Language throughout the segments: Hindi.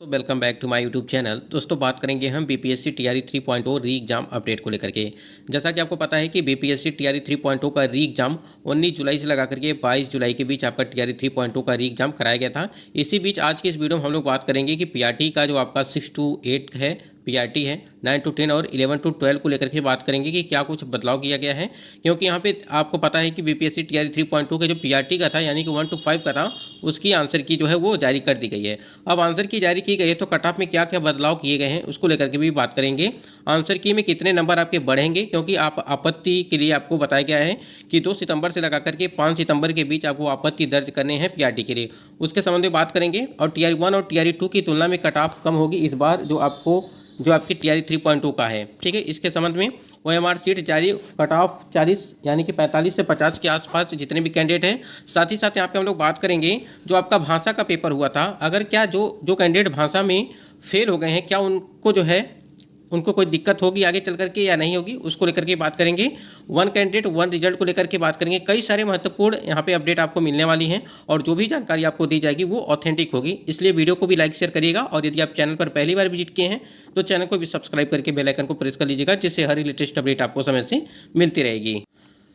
तो welcome back to my YouTube channel. दोस्तों बात करेंगे हम बीपीएससी टीआरई 3.0 री एग्जाम अपडेट को लेकर के। जैसा कि आपको पता है कि बीपीएससी टीआरई 3.0 का री एग्जाम 19 जुलाई से लगा करके 22 जुलाई के बीच आपका टीआरई 3.0 का री एग्जाम कराया गया था। इसी बीच आज की इस वीडियो में हम लोग बात करेंगे कि पीआरटी का जो आपका 6 to 8 है पीआरटी है, 9 to 10 और 11 to 12 को लेकर के बात करेंगे कि क्या कुछ बदलाव किया गया है। क्योंकि यहाँ पे आपको पता है कि बीपीएससी टीआरई 3.2 के जो पीआरटी का था यानी कि 1 to 5 का था, उसकी आंसर की जो है वो जारी कर दी गई है। अब आंसर की जारी की गई है तो कट ऑफ में क्या क्या बदलाव किए गए हैं उसको लेकर के भी बात करेंगे। आंसर की में कितने नंबर आपके बढ़ेंगे, क्योंकि आप आपत्ति के लिए आपको बताया गया है कि 2 सितंबर से लगा करके 5 सितंबर के बीच आपको आपत्ति दर्ज करने हैं पीआरटी के लिए, उसके संबंध में बात करेंगे। और टीआरई 1 और टीआरई 2 की तुलना में कट ऑफ कम होगी इस बार जो आपकी टीआरई 3.2 का है, ठीक है। इसके संबंध में ओएमआर सीट जारी, कट ऑफ 40 यानी कि 45 से 50 के आसपास जितने भी कैंडिडेट हैं। साथ ही साथ यहाँ पे हम लोग बात करेंगे जो आपका भाषा का पेपर हुआ था, अगर क्या जो कैंडिडेट भाषा में फेल हो गए हैं क्या उनको जो है उनको कोई दिक्कत होगी आगे चल करके या नहीं होगी, उसको लेकर के बात करेंगे। 1 कैंडिडेट 1 रिजल्ट को लेकर के बात करेंगे। कई सारे महत्वपूर्ण यहाँ पे अपडेट आपको मिलने वाली हैं और जो भी जानकारी आपको दी जाएगी वो ऑथेंटिक होगी, इसलिए वीडियो को भी लाइक शेयर करिएगा। और यदि आप चैनल पर पहली बार विजिट किए हैं तो चैनल को भी सब्सक्राइब करके बेल आइकन को प्रेस कर लीजिएगा, जिससे हर लेटेस्ट अपडेट आपको समय से मिलती रहेगी।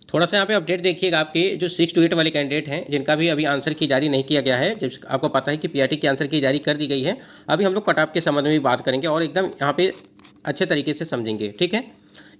थोड़ा सा यहाँ पे अपडेट देखिएगा, आपके जो 6 to 8 वाले कैंडिडेट हैं जिनका भी अभी आंसर की जारी नहीं किया गया है, जब आपको पता है कि पीआरटी की आंसर की जारी कर दी गई है। अभी हम लोग कट ऑफ के संबंध में भी बात करेंगे और एकदम यहाँ पे अच्छे तरीके से समझेंगे, ठीक है।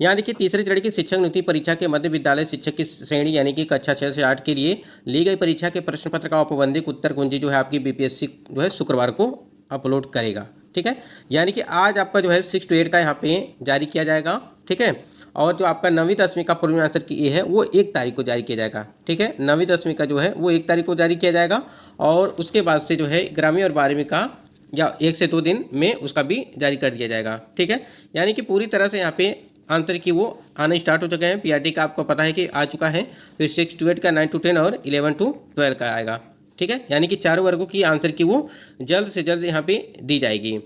यहाँ देखिए तीसरे चरण की शिक्षक नियुक्ति परीक्षा के मध्य विद्यालय शिक्षक की श्रेणी यानी कि कक्षा 6 से 8 के लिए ली गई परीक्षा के प्रश्न पत्र का औपबंधिक उत्तर कुंजी जो है आपकी बीपीएससी जो है शुक्रवार को अपलोड करेगा, ठीक है। यानी कि आज आपका जो है 6 to 8 का यहाँ पे जारी किया जाएगा, ठीक है। और जो आपका 9वीं 10वीं का पूर्व आंसर की ये है वो 1 तारीख को जारी किया जाएगा, ठीक है। 9वीं 10वीं का जो है वो 1 तारीख को जारी किया जाएगा और उसके बाद से जो है 11वीं और 12वीं का या 1 से 2 दिन में उसका भी जारी कर दिया जाएगा, ठीक है। यानी कि पूरी तरह से यहाँ पे आंसर की वो आने स्टार्ट हो चुके हैं। पीआरटी का आपको पता है कि आ चुका है, फिर 6 to 8 का, 9 to 10 और 11 to 12 का आएगा, ठीक है। यानी कि चारों वर्गों की आंसर की वो जल्द से जल्द यहाँ पे दी जाएगी।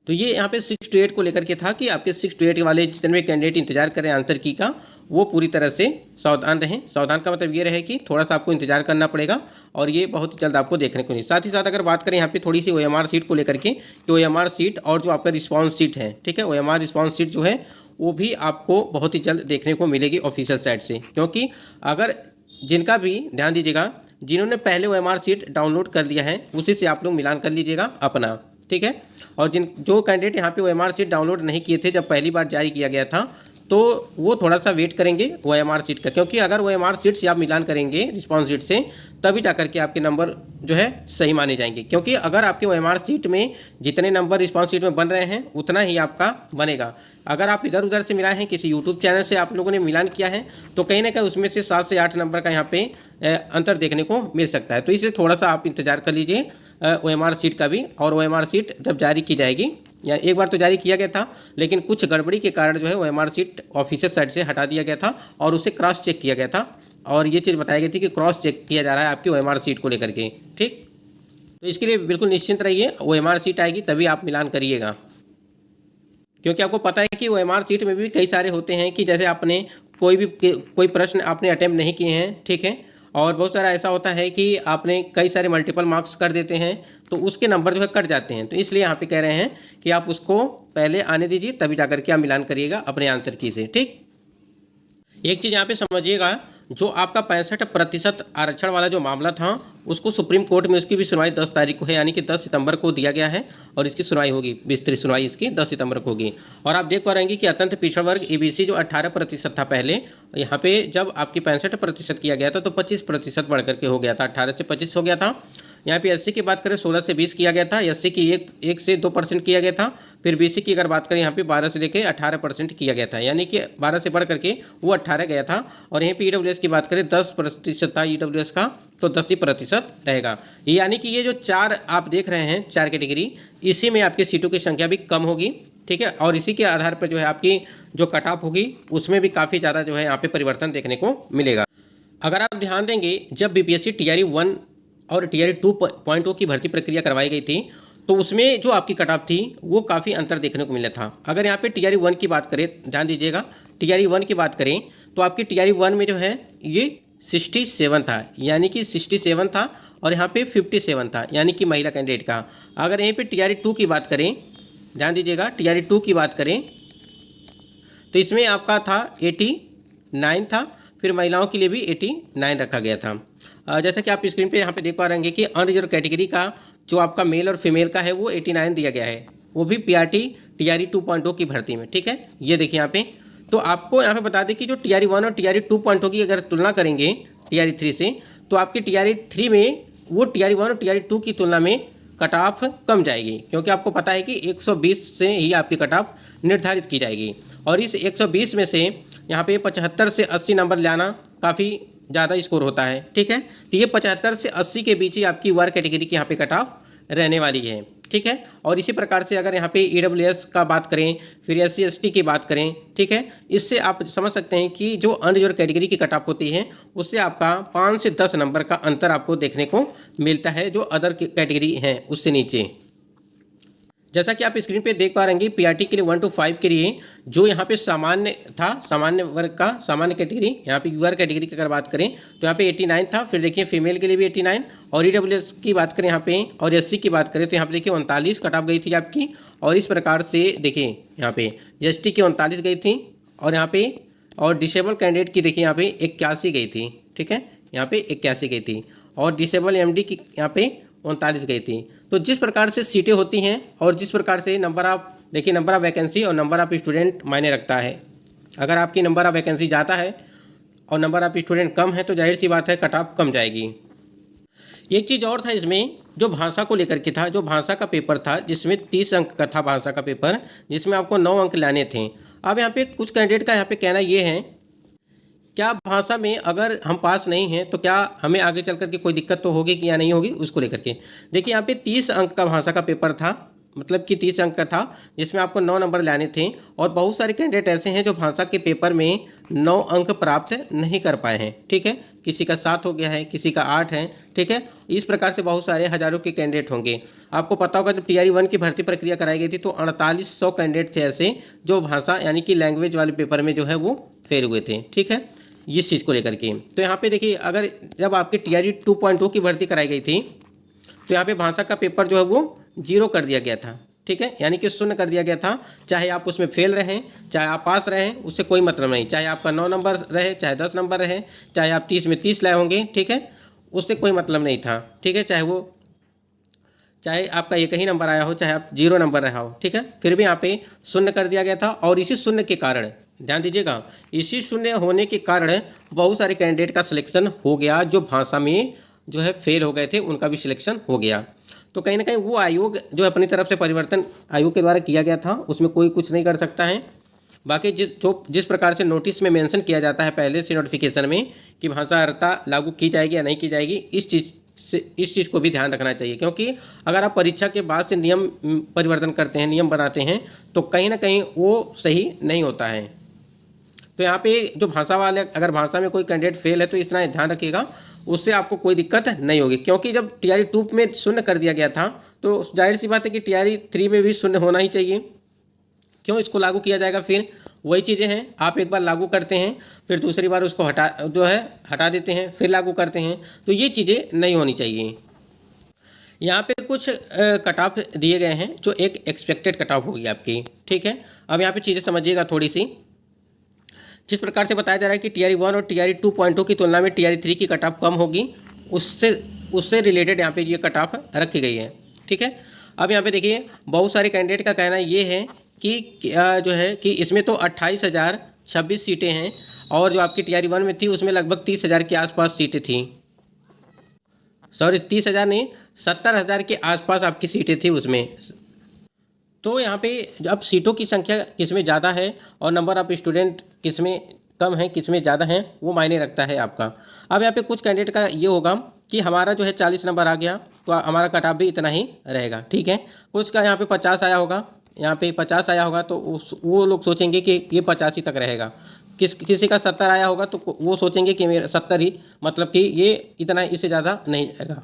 तो ये यहाँ पे 6 to 8 को लेकर के था कि आपके 6 to 8 वाले जितने भी कैंडिडेट इंतजार करें आंसर की का, वो पूरी तरह से सावधान रहें। सावधान का मतलब ये रहे कि थोड़ा सा आपको इंतजार करना पड़ेगा और ये बहुत ही जल्द आपको देखने को नहीं। साथ ही साथ अगर बात करें यहाँ पे थोड़ी सी ओएमआर सीट को लेकर के, कि ओएमआर सीट और जो आपका रिस्पॉन्स सीट है, ठीक है, ओएमआर रिस्पॉन्स सीट जो है वो भी आपको बहुत ही जल्द देखने को मिलेगी ऑफिशियल साइट से। क्योंकि अगर जिनका भी ध्यान दीजिएगा, जिन्होंने पहले ओएमआर सीट डाउनलोड कर लिया है उसी से आप लोग मिलान कर लीजिएगा अपना, ठीक है। और जो कैंडिडेट यहाँ पे ओएमआर सीट डाउनलोड नहीं किए थे जब पहली बार जारी किया गया था, तो वो थोड़ा सा वेट करेंगे ओएमआर सीट का, क्योंकि अगर ओएमआर सीट से आप मिलान करेंगे रिस्पॉन्स सीट से तभी जाकर के आपके नंबर जो है सही माने जाएंगे। क्योंकि अगर आपके ओएमआर सीट में जितने नंबर रिस्पॉन्स सीट में बन रहे हैं उतना ही आपका बनेगा। अगर आप इधर उधर से मिलाए हैं, किसी यूट्यूब चैनल से आप लोगों ने मिलान किया है, तो कहीं ना कहीं उसमें से 7 से 8 नंबर का यहाँ पे अंतर देखने को मिल सकता है। तो इसलिए थोड़ा सा आप इंतजार कर लीजिए ओएमआर सीट का भी। और ओएमआर सीट जब जारी की जाएगी, या एक बार तो जारी किया गया था लेकिन कुछ गड़बड़ी के कारण जो है ओएमआर सीट ऑफिशियल साइट से हटा दिया गया था और उसे क्रॉस चेक किया गया था और ये चीज़ बताई गई थी कि क्रॉस चेक किया जा रहा है आपकी ओएमआर सीट को लेकर के, ठीक। तो इसके लिए बिल्कुल निश्चिंत रहिए, ओएमआर सीट आएगी तभी आप मिलान करिएगा। क्योंकि आपको पता है कि ओएमआर सीट में भी कई सारे होते हैं कि जैसे आपने कोई प्रश्न आपने अटेम्प्ट नहीं किए हैं, ठीक है, और बहुत सारा ऐसा होता है कि आपने कई सारे मल्टीपल मार्क्स कर देते हैं तो उसके नंबर जो है कट जाते हैं। तो इसलिए यहाँ पे कह रहे हैं कि आप उसको पहले आने दीजिए तभी जाकर के आप मिलान करिएगा अपने आंसर की से, ठीक। एक चीज़ यहाँ पे समझिएगा, जो आपका 65% आरक्षण वाला जो मामला था उसको सुप्रीम कोर्ट में उसकी भी सुनवाई 10 तारीख को है, यानी कि 10 सितंबर को दिया गया है और इसकी सुनवाई होगी, विस्तृत सुनवाई इसकी 10 सितंबर को होगी। और आप देख पा रहे हैं कि अत्यंत पिछड़ा वर्ग ईबीसी जो 18% था पहले, यहाँ पे जब आपकी 65% किया गया था तो 25% बढ़ करके हो गया था, 18 से 25 हो गया था। यहाँ पे एससी की बात करें 16 से 20 किया गया था, एससी की 1 से 2% किया गया था। फिर बीसी की अगर बात करें यहाँ पे 12 से लेकर 18% किया गया था, यानी कि 12 से बढ़ करके वो 18 गया था। और यहीं पे ईडब्ल्यूएस की बात करें 10% था ईडब्ल्यूएस का, तो 10% रहेगा। यानी कि ये जो 4 आप देख रहे हैं 4 कैटेगरी, इसी में आपकी सीटों की संख्या भी कम होगी, ठीक है। और इसी के आधार पर जो है आपकी जो कट ऑफ होगी उसमें भी काफ़ी ज़्यादा जो है यहाँ पे परिवर्तन देखने को मिलेगा। अगर आप ध्यान देंगे, जब बीपीएससी टीआरई 1 और टीआरई 2.0 की भर्ती प्रक्रिया करवाई गई थी तो उसमें जो आपकी कट ऑफ थी वो काफ़ी अंतर देखने को मिला था। अगर यहाँ पे टीआरई 1 की बात करें, ध्यान दीजिएगा, टीआरई 1 की बात करें तो आपकी टीआरई 1 में जो है ये 67 था, यानी कि 67 था, और यहाँ पे 57 था, यानी कि महिला कैंडिडेट का। अगर यहीं पे टीआरई 2 की बात करें, ध्यान दीजिएगा, टीआरई 2 की बात करें तो इसमें आपका था 89 था, फिर महिलाओं के लिए भी 89 रखा गया था। जैसा कि आप स्क्रीन पे यहाँ पे देख पा रहे हैं कि अनरिजर्व कैटेगरी का जो आपका मेल और फीमेल का है वो 89 दिया गया है, वो भी पीआरटी टीआरई 2.0 की भर्ती में। ठीक है, ये देखिए यहाँ पे। तो आपको यहाँ पे बता दें कि जो टीआरई 1 और टीआरई 2.0 की अगर तुलना करेंगे टीआरई 3 से, तो आपकी टीआरई 3 में वो टीआरई 1 और टीआरई 2 की तुलना में कट ऑफ कम जाएगी, क्योंकि आपको पता है कि 120 से ही आपकी कट ऑफ निर्धारित की जाएगी, और इस 120 में से यहाँ पे 75 से 80 नंबर लाना काफ़ी ज़्यादा स्कोर होता है। ठीक है, तो ये 75 से 80 के बीच ही आपकी वर्ग कैटेगरी की यहाँ पे कट ऑफ रहने वाली है। ठीक है, और इसी प्रकार से अगर यहाँ पे ईडब्ल्यूएस का बात करें, फिर एससी एसटी की बात करें, ठीक है, इससे आप समझ सकते हैं कि जो अनरिजर्व कैटेगरी की कट ऑफ होती है उससे आपका 5 से 10 नंबर का अंतर आपको देखने को मिलता है जो अदर कैटेगरी हैं उससे नीचे। जैसा कि आप स्क्रीन पे देख पा रहे हैं पीआरटी के लिए 1 to 5 के लिए जो यहाँ पे सामान्य था, सामान्य वर्ग का, सामान्य कैटेगरी, यहाँ पे यूआर कैटेगरी की अगर बात करें तो यहाँ पे 89 था। फिर देखिए फीमेल के लिए भी 89, और ईडब्ल्यूएस की बात करें यहाँ पे, और एससी की बात करें तो यहाँ पे देखिए 39 कट ऑफ गई थी आपकी। और इस प्रकार से देखिए यहाँ पे एसटी की 39 गई थी, और यहाँ पे और डिसेबल कैंडिडेट की देखिए यहाँ पे 81 गई थी। ठीक है, यहाँ पे 81 गई थी, और डिसेबल एमडी की यहाँ पे 39 गई थी। तो जिस प्रकार से सीटें होती हैं और जिस प्रकार से नंबर ऑफ, देखिए नंबर ऑफ वैकेंसी और नंबर ऑफ स्टूडेंट मायने रखता है। अगर आपकी नंबर ऑफ वैकेंसी ज़्यादा है और नंबर ऑफ स्टूडेंट कम है तो जाहिर सी बात है कट ऑफ कम जाएगी। एक चीज़ और था इसमें जो भाषा को लेकर के था, जो भाषा का पेपर था जिसमें 30 अंक का था भाषा का पेपर, जिसमें आपको 9 अंक लाने थे। अब यहाँ पे कुछ कैंडिडेट का यहाँ पे कहना ये है, क्या भाषा में अगर हम पास नहीं हैं तो क्या हमें आगे चल कर के कोई दिक्कत तो होगी कि या नहीं होगी, उसको लेकर के देखिए यहाँ पे 30 अंक का भाषा का पेपर था, मतलब कि 30 अंक का था जिसमें आपको 9 नंबर लाने थे। और बहुत सारे कैंडिडेट ऐसे हैं जो भाषा के पेपर में 9 अंक प्राप्त नहीं कर पाए हैं। ठीक है, किसी का 7 हो गया है, किसी का 8 है। ठीक है, इस प्रकार से बहुत सारे हज़ारों के कैंडिडेट होंगे। आपको पता होगा जब टीआरई 1 की भर्ती प्रक्रिया कराई गई थी तो 4800 कैंडिडेट थे ऐसे जो भाषा यानी कि लैंग्वेज वाले पेपर में जो है वो फेल हुए थे। ठीक है, इस चीज़ को लेकर के तो यहाँ पे देखिए अगर जब आपकी टीआरई 2.2 की भर्ती कराई गई थी तो यहाँ पे भाषा का पेपर जो है वो 0 कर दिया गया था। ठीक है, यानी कि शून्य कर दिया गया था। चाहे आप उसमें फेल रहें, चाहे आप पास रहें, उससे कोई मतलब नहीं। चाहे आपका 9 नंबर रहे, चाहे 10 नंबर रहे, चाहे आप 30 में 30 लाए होंगे, ठीक है, उससे कोई मतलब नहीं था। ठीक है, चाहे आपका एक ही नंबर आया हो, चाहे आप 0 नंबर रहा हो, ठीक है, फिर भी यहाँ पे शून्य कर दिया गया था। और इसी शून्य के कारण, ध्यान दीजिएगा, इसी शून्य होने के कारण बहुत सारे कैंडिडेट का सिलेक्शन हो गया जो भाषा में जो है फेल हो गए थे, उनका भी सिलेक्शन हो गया। तो कहीं ना कहीं वो आयोग जो अपनी तरफ से परिवर्तन आयोग के द्वारा किया गया था उसमें कोई कुछ नहीं कर सकता है। बाकी जिस प्रकार से नोटिस में मेंशन किया जाता है पहले से नोटिफिकेशन में कि भाषा अर्हता लागू की जाएगी या नहीं की जाएगी, इस चीज़ को भी ध्यान रखना चाहिए। क्योंकि अगर आप परीक्षा के बाद से नियम परिवर्तन करते हैं, नियम बनाते हैं, तो कहीं ना कहीं वो सही नहीं होता है। तो यहाँ पे जो भाषा वाले, अगर भाषा में कोई कैंडिडेट फेल है तो इतना ध्यान रखिएगा, उससे आपको कोई दिक्कत नहीं होगी। क्योंकि जब टीआरई 2 में शून्य कर दिया गया था तो जाहिर सी बात है कि टीआरई 3 में भी शून्य होना ही चाहिए। क्यों इसको लागू किया जाएगा? फिर वही चीज़ें हैं, आप एक बार लागू करते हैं फिर दूसरी बार उसको हटा देते हैं, फिर लागू करते हैं, तो ये चीज़ें नहीं होनी चाहिए। यहाँ पे कुछ कट ऑफ दिए गए हैं जो एक एक्सपेक्टेड कट ऑफ होगी आपकी। ठीक है, अब यहाँ पे चीज़ें समझिएगा थोड़ी सी। जिस प्रकार से बताया जा रहा है कि टीआरई 1 और टीआरई 2.2 की तुलना में टीआरई 3 की कट ऑफ कम होगी, उससे रिलेटेड यहाँ पे ये कट ऑफ रखी गई है। ठीक है, अब यहाँ पे देखिए बहुत सारे कैंडिडेट का कहना ये है कि जो है कि इसमें तो 28,026 सीटें हैं, और जो आपकी टीआरई 1 में थी उसमें लगभग 30,000 के आसपास सीटें थी। सॉरी, 30,000 नहीं, 70,000 के आसपास आपकी सीटें थी उसमें। तो यहाँ पे अब सीटों की संख्या किसमें ज़्यादा है और नंबर ऑफ स्टूडेंट किसमें कम है, किसमें ज़्यादा है, वो मायने रखता है आपका। अब यहाँ पे कुछ कैंडिडेट का ये होगा कि हमारा जो है 40 नंबर आ गया तो हमारा कट ऑफ भी इतना ही रहेगा। ठीक है, कुछ का यहाँ पे 50 आया होगा, यहाँ पे 50 आया होगा तो वो लोग सोचेंगे कि ये 85 तक रहेगा। किसी का 70 आया होगा तो वो सोचेंगे कि मेरा 70 ही, मतलब कि ये इतना, इससे ज़्यादा नहीं जाएगा।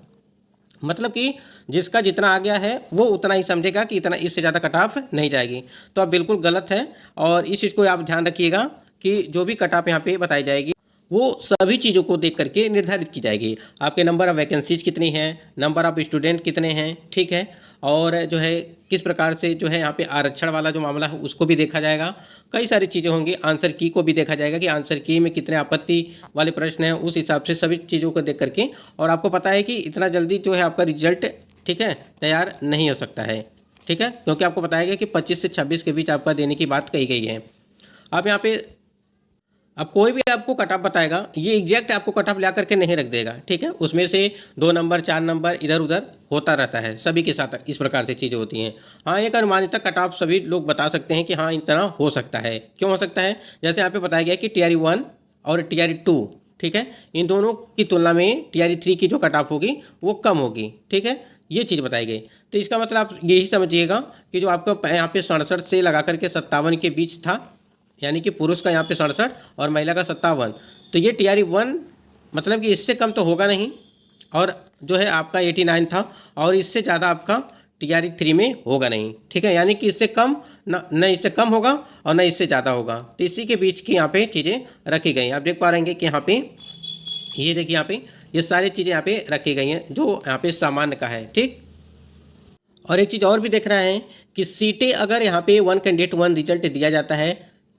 मतलब कि जिसका जितना आ गया है वो उतना ही समझेगा कि इतना, इससे ज़्यादा कट ऑफ नहीं जाएगी। तो आप बिल्कुल गलत है, और इस चीज़ को आप ध्यान रखिएगा कि जो भी कट ऑफ यहाँ पे बताई जाएगी वो सभी चीज़ों को देख करके निर्धारित की जाएगी। आपके नंबर ऑफ़ वैकेंसीज कितनी हैं, नंबर ऑफ़ स्टूडेंट कितने हैं, ठीक है, और जो है किस प्रकार से जो है यहाँ पे आरक्षण वाला जो मामला है उसको भी देखा जाएगा। कई सारी चीज़ें होंगी, आंसर की को भी देखा जाएगा कि आंसर की में कितने आपत्ति वाले प्रश्न हैं, उस हिसाब से सभी चीज़ों को देख करके। और आपको पता है कि इतना जल्दी जो है आपका रिजल्ट, ठीक है, तैयार नहीं हो सकता है, ठीक है, क्योंकि आपको बताया गया कि 25 से 26 के बीच आपका देने की बात कही गई है। अब यहाँ पे अब कोई भी आपको कट ऑफ बताएगा, ये एग्जैक्ट आपको कट ऑफ ला करके नहीं रख देगा, ठीक है, उसमें से 2 नंबर 4 नंबर इधर उधर होता रहता है, सभी के साथ इस प्रकार से चीज़ें होती हैं। हाँ, एक अनुमानित कट ऑफ सभी लोग बता सकते हैं कि हाँ इतना हो सकता है। क्यों हो सकता है? जैसे यहाँ पे बताया गया कि TRE 1 और TRE 2, ठीक है, इन दोनों की तुलना में TRE 3 की जो कट ऑफ होगी वो कम होगी, ठीक है, ये चीज़ बताई गई। तो इसका मतलब आप यही समझिएगा कि जो आपका यहाँ पे 67 से लगा करके 57 के बीच था, यानी कि पुरुष का यहाँ पे 67 और महिला का 57, तो ये TRE 1 मतलब कि इससे कम तो होगा नहीं, और जो है आपका 89 था, और इससे ज़्यादा आपका TRE 3 में होगा नहीं, ठीक है, यानी कि इससे कम न इससे कम होगा और न इससे ज़्यादा होगा। तो इसी के बीच की यहाँ पे चीज़ें रखी गई हैं। आप देख पा रहेंगे कि यहाँ पे ये देखिए, यहाँ पे ये सारी चीज़ें यहाँ पे रखी गई हैं जो यहाँ पे सामान्य का है, ठीक। और एक चीज़ और भी देख रहे हैं कि सीटें अगर यहाँ पे 1 कैंडिडेट 1 रिजल्ट दिया जाता है,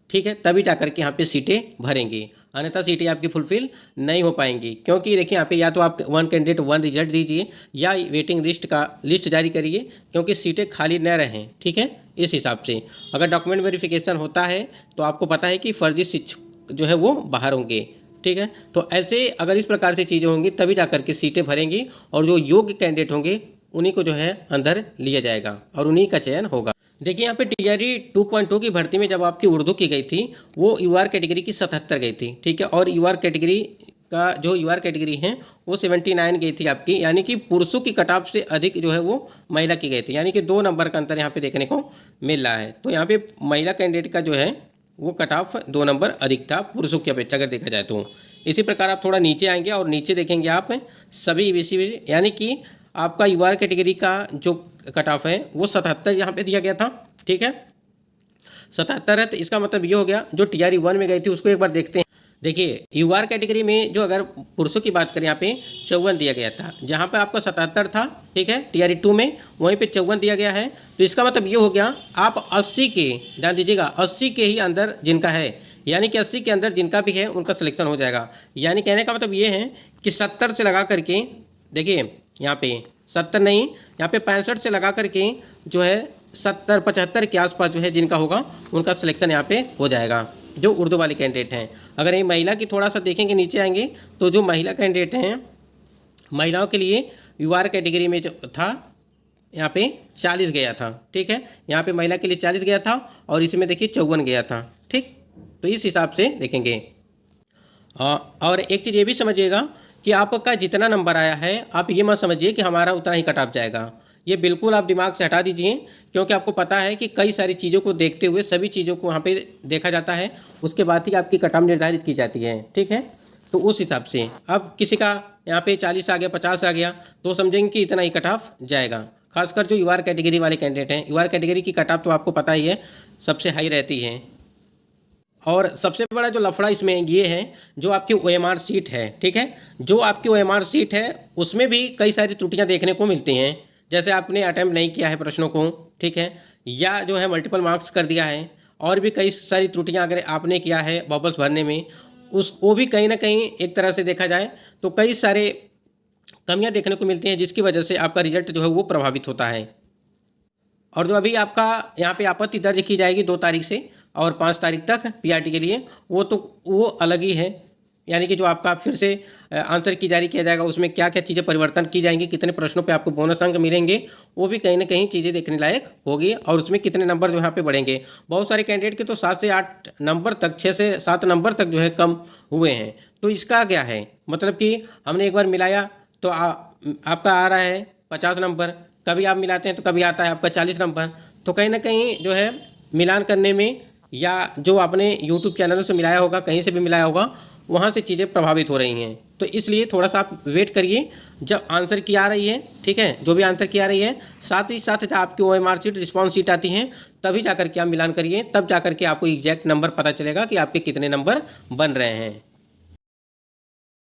ठीक है, तभी जाकर के यहाँ पे सीटें भरेंगी, अन्यथा सीटें आपकी फुलफिल नहीं हो पाएंगी। क्योंकि देखिए यहाँ पे या तो आप 1 कैंडिडेट 1 रिजल्ट दीजिए या वेटिंग लिस्ट का लिस्ट जारी करिए, क्योंकि सीटें खाली न रहें, ठीक है। इस हिसाब से अगर डॉक्यूमेंट वेरिफिकेशन होता है तो आपको पता है कि फर्जी शिक्षक जो है वो बाहर होंगे, ठीक है। तो ऐसे अगर इस प्रकार से चीज़ें होंगी तभी जाकर के सीटें भरेंगी, और जो योग्य कैंडिडेट होंगे उन्हीं को जो है अंदर लिया जाएगा और उन्हीं का चयन होगा। देखिए यहाँ पे TRE 2.2 की भर्ती में जब आपकी उर्दू की गई थी वो UR कैटेगरी की 77 गई थी, ठीक है, और UR कैटेगरी का जो UR कैटेगरी है वो 79 गई थी आपकी, यानी कि पुरुषों की कट ऑफ से अधिक जो है वो महिला की गई थी, यानी कि 2 नंबर का अंतर यहाँ पे देखने को मिल रहा है। तो यहाँ पे महिला कैंडिडेट का जो है वो कट ऑफ 2 नंबर अधिक था पुरुषों की अपेक्षा अगर देखा जाए तो। इसी प्रकार आप थोड़ा नीचे आएंगे और नीचे देखेंगे आप सभी EBC, यानी कि आपका UR कैटेगरी का जो कट ऑफ है वो 77 यहाँ पे दिया गया था, ठीक है, 77 है। तो इसका मतलब ये हो गया जो TRE 1 में गई थी उसको एक बार देखते हैं। देखिए UR कैटेगरी में जो अगर पुरुषों की बात करें यहाँ पे 54 दिया गया था, जहाँ पे आपका 77 था, ठीक है, TRE 2 में वहीं पे 54 दिया गया है। तो इसका मतलब ये हो गया आप 80 के, ध्यान दीजिएगा, 80 के ही अंदर जिनका है, यानी कि 80 के अंदर जिनका भी है उनका सिलेक्शन हो जाएगा। यानी कहने का मतलब ये है कि 70 से लगा करके, देखिए यहाँ पे 70 नहीं, यहाँ पे 65 से लगा करके जो है 70-75 के आसपास जो है जिनका होगा उनका सिलेक्शन यहाँ पे हो जाएगा, जो उर्दू वाले कैंडिडेट हैं। अगर ये महिला की थोड़ा सा देखेंगे, नीचे आएंगे तो जो महिला कैंडिडेट हैं, महिलाओं के लिए UR कैटेगरी में जो था यहाँ पे 40 गया था, ठीक है, यहाँ पे महिला के लिए 40 गया था और इसमें देखिए 54 गया था, ठीक। तो इस हिसाब से देखेंगे। और एक चीज़ ये भी समझिएगा कि आपका जितना नंबर आया है आप ये मत समझिए कि हमारा उतना ही कट ऑफ जाएगा, ये बिल्कुल आप दिमाग से हटा दीजिए, क्योंकि आपको पता है कि कई सारी चीज़ों को देखते हुए सभी चीज़ों को वहाँ पे देखा जाता है, उसके बाद ही आपकी कट ऑफ निर्धारित की जाती है, ठीक है। तो उस हिसाब से अब किसी का यहाँ पे 40 आ गया, 50 आ गया, तो समझेंगे कि इतना ही कट ऑफ जाएगा। खासकर जो UR कैटेगरी वाले कैंडिडेट हैं, UR कैटेगरी की कट ऑफ तो आपको पता ही है सबसे हाई रहती है। और सबसे बड़ा जो लफड़ा इसमें ये है जो आपकी OMR सीट है, ठीक है, जो आपकी OMR सीट है उसमें भी कई सारी त्रुटियां देखने को मिलती हैं, जैसे आपने अटैम्प्ट नहीं किया है प्रश्नों को, ठीक है, या जो है मल्टीपल मार्क्स कर दिया है, और भी कई सारी त्रुटियां अगर आपने किया है बबल्स भरने में, वो भी कहीं ना कहीं एक तरह से देखा जाए तो कई सारे कमियाँ देखने को मिलती हैं, जिसकी वजह से आपका रिजल्ट जो है वो प्रभावित होता है। और जो अभी आपका यहाँ पे आपत्ति दर्ज की जाएगी 2 तारीख से और 5 तारीख तक PRT के लिए, वो अलग ही है, यानी कि जो आपका फिर से आंसर की जारी किया जाएगा उसमें क्या क्या चीज़ें परिवर्तन की जाएंगी, कितने प्रश्नों पे आपको बोनस अंक मिलेंगे, वो भी कहीं ना कहीं चीज़ें देखने लायक होगी, और उसमें कितने नंबर जो यहाँ पे बढ़ेंगे। बहुत सारे कैंडिडेट के तो 7 से 8 नंबर तक, 6 से 7 नंबर तक जो है कम हुए हैं। तो इसका क्या है मतलब कि हमने एक बार मिलाया तो आपका आ रहा है 50 नंबर, कभी आप मिलाते हैं तो कभी आता है आपका 40 नंबर। तो कहीं ना कहीं जो है मिलान करने में, या जो आपने YouTube चैनल से मिलाया होगा, कहीं से भी मिलाया होगा, वहाँ से चीज़ें प्रभावित हो रही हैं। तो इसलिए थोड़ा सा आप वेट करिए जब आंसर की आ रही है, ठीक है, जो भी आंसर की आ रही है, साथ ही साथ जब आपकी OMR सीट, रिस्पॉन्स सीट आती हैं, तभी जाकर के आप मिलान करिए, तब जाकर के आपको एग्जैक्ट नंबर पता चलेगा कि आपके कितने नंबर बन रहे हैं।